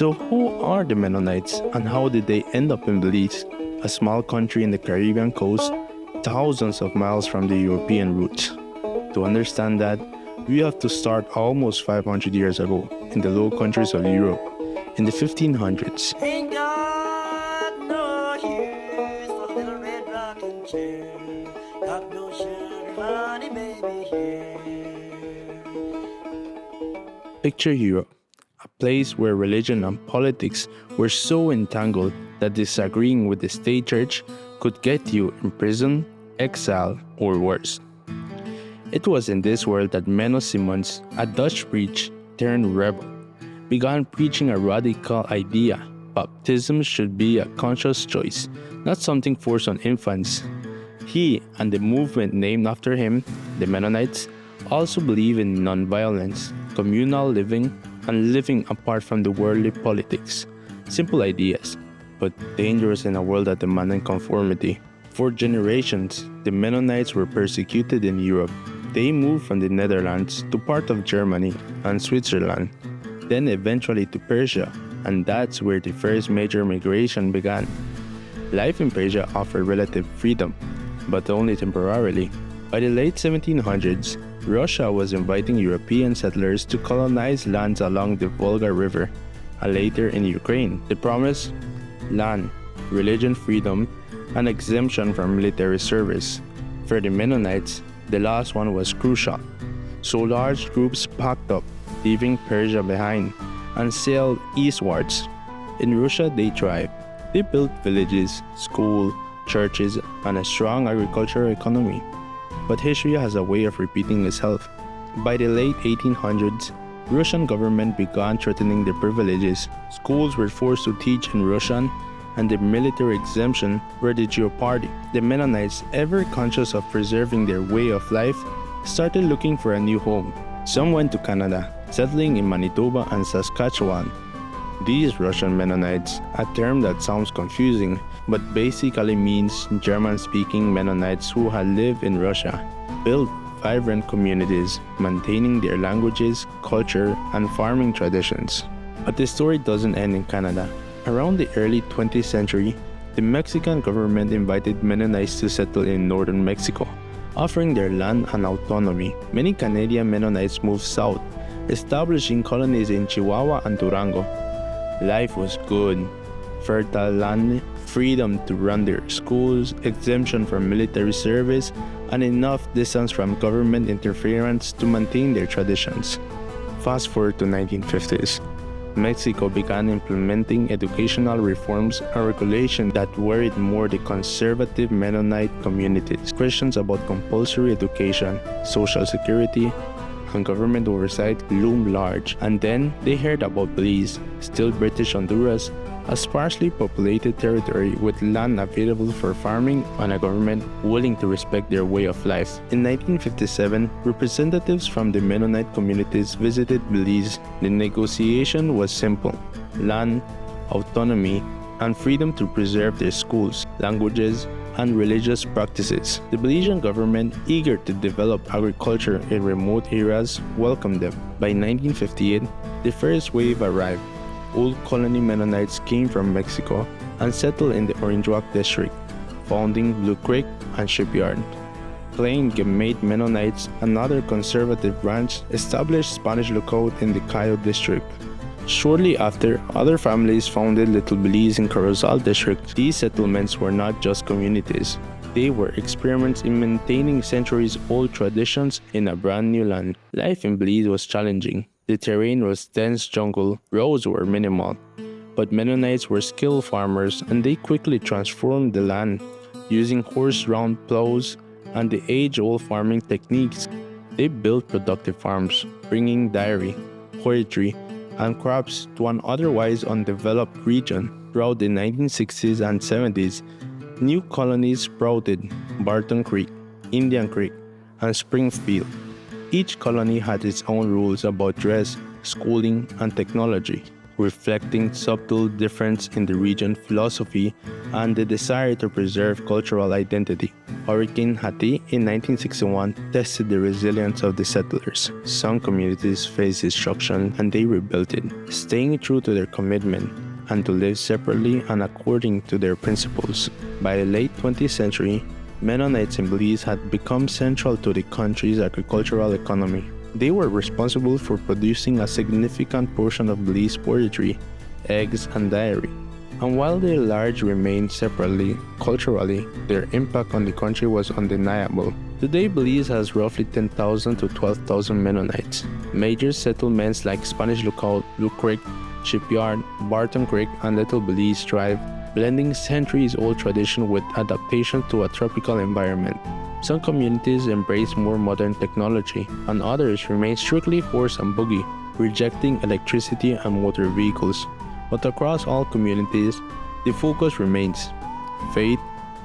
So who are the Mennonites and how did they end up in Belize, a small country in the Caribbean coast, thousands of miles from the European roots? To understand that, we have to start almost 500 years ago in the Low Countries of Europe in the 1500s. Ain't got no use for little red rocking chair. Got no sugar, honey, baby, here. Picture Europe, a place where religion and politics were so entangled that disagreeing with the state church could get you in prison, exile, or worse. It was in this world that Menno Simons, a Dutch priest turned rebel, began preaching a radical idea: baptism should be a conscious choice, not something forced on infants. He and the movement named after him, the Mennonites, also believe in non-violence, communal living, and living apart from the worldly politics. Simple ideas, but dangerous in a world that demanded conformity. For generations, the Mennonites were persecuted in Europe. They moved from the Netherlands to part of Germany and Switzerland, then eventually to Persia, and that's where the first major migration began. Life in Persia offered relative freedom, but only temporarily. By the late 1700s, Russia was inviting European settlers to colonize lands along the Volga River, and later in Ukraine. The promise? Land, religion freedom, and exemption from military service. For the Mennonites, the last one was crucial. So large groups packed up, leaving Persia behind, and sailed eastwards. In Russia, they thrived. They built villages, schools, churches, and a strong agricultural economy. But history has a way of repeating itself. By the late 1800s, Russian government began threatening their privileges. Schools were forced to teach in Russian, and the military exemption were the jeopardy. The Mennonites, ever conscious of preserving their way of life, started looking for a new home. Some went to Canada, settling in Manitoba and Saskatchewan. These Russian Mennonites, a term that sounds confusing, but basically means German-speaking Mennonites who had lived in Russia, built vibrant communities, maintaining their languages, culture, and farming traditions. But the story doesn't end in Canada. Around the early 20th century, the Mexican government invited Mennonites to settle in northern Mexico, offering their land and autonomy. Many Canadian Mennonites moved south, establishing colonies in Chihuahua and Durango. Life was good: fertile land, freedom to run their schools, exemption from military service, and enough distance from government interference to maintain their traditions. Fast forward to 1950s. Mexico began implementing educational reforms and regulations that worried more the conservative Mennonite communities. Questions about compulsory education, social security, and government oversight loomed large. And then they heard about Belize, still British Honduras, a sparsely populated territory with land available for farming and a government willing to respect their way of life. In 1957, representatives from the Mennonite communities visited Belize. The negotiation was simple: land, autonomy, and freedom to preserve their schools, languages, and religious practices. The Belizean government, eager to develop agriculture in remote areas, welcomed them. By 1958, the first wave arrived. Old colony Mennonites came from Mexico and settled in the Orange Walk district, founding Blue Creek and Shipyard. Plain made Mennonites, another conservative branch, established Spanish lookout in the Cayo district. Shortly after, other families founded Little Belize in Corozal district. These settlements were not just communities. They were experiments in maintaining centuries-old traditions in a brand new land. Life in Belize was challenging. The terrain was dense jungle, roads were minimal. But Mennonites were skilled farmers and they quickly transformed the land, using horse-drawn plows and the age-old farming techniques. They built productive farms, bringing dairy, poultry, and crops to an otherwise undeveloped region. Throughout the 1960s and 70s, new colonies sprouted: Barton Creek, Indian Creek, and Springfield. Each colony had its own rules about dress, schooling, and technology. reflecting subtle difference in the region philosophy and the desire to preserve cultural identity. Hurricane Hati in 1961 tested the resilience of the settlers. Some communities faced destruction and they rebuilt it, staying true to their commitment and to live separately and according to their principles. By the late 20th century, Mennonites in Belize had become central to the country's agricultural economy. They were responsible for producing a significant portion of Belize's poultry, eggs, and dairy. And while they largely remained separately, culturally, their impact on the country was undeniable. Today, Belize has roughly 10,000 to 12,000 Mennonites. Major settlements like Spanish Lookout, Blue Creek, Shipyard, Barton Creek, and Little Belize thrive, blending centuries-old tradition with adaptation to a tropical environment. Some communities embrace more modern technology, and others remain strictly horse and buggy, rejecting electricity and motor vehicles. But across all communities, the focus remains faith,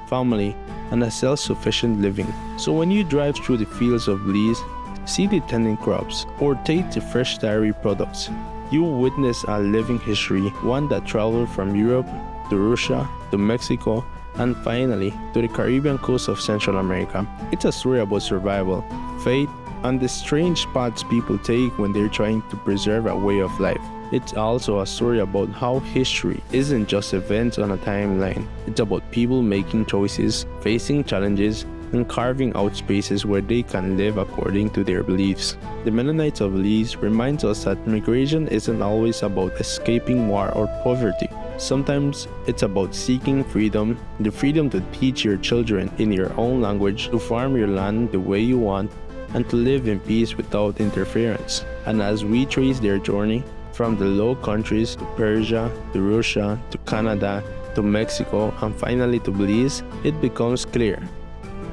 family, and a self-sufficient living. So when you drive through the fields of Belize, see the tending crops, or taste the fresh dairy products, you will witness a living history, one that traveled from Europe to Russia to Mexico and finally to the Caribbean coast of Central America. It's a story about survival, faith, and the strange paths people take when they're trying to preserve a way of life. It's also a story about how history isn't just events on a timeline. It's about people making choices, facing challenges, and carving out spaces where they can live according to their beliefs. The Mennonites of Belize reminds us that migration isn't always about escaping war or poverty. Sometimes it's about seeking freedom, the freedom to teach your children in your own language, to farm your land the way you want, and to live in peace without interference. And as we trace their journey, from the Low Countries to Persia, to Russia, to Canada, to Mexico, and finally to Belize, it becomes clear.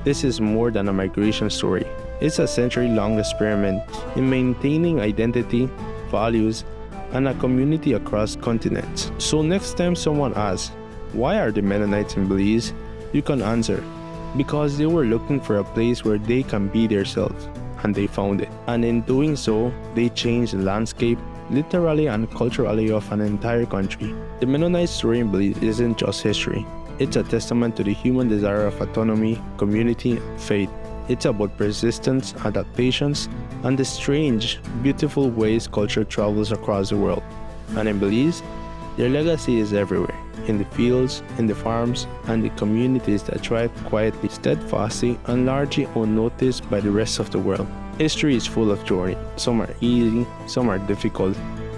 This is more than a migration story. It's a century-long experiment in maintaining identity, values, and a community across continents. So next time someone asks, why are the Mennonites in Belize? You can answer, because they were looking for a place where they can be themselves, and they found it. And in doing so, they changed the landscape, literally and culturally, of an entire country. The Mennonite story in Belize isn't just history. It's a testament to the human desire of autonomy, community, and faith. It's about persistence, adaptations, and the strange, beautiful ways culture travels across the world. And in Belize, their legacy is everywhere, in the fields, in the farms, and the communities that thrive quietly, steadfastly, and largely unnoticed by the rest of the world. History is full of journey. Some are easy, some are difficult,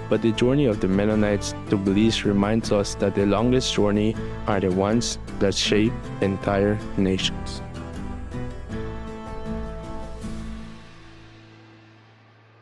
but the journey of the Mennonites to Belize reminds us that the longest journey are the ones that shape entire nations.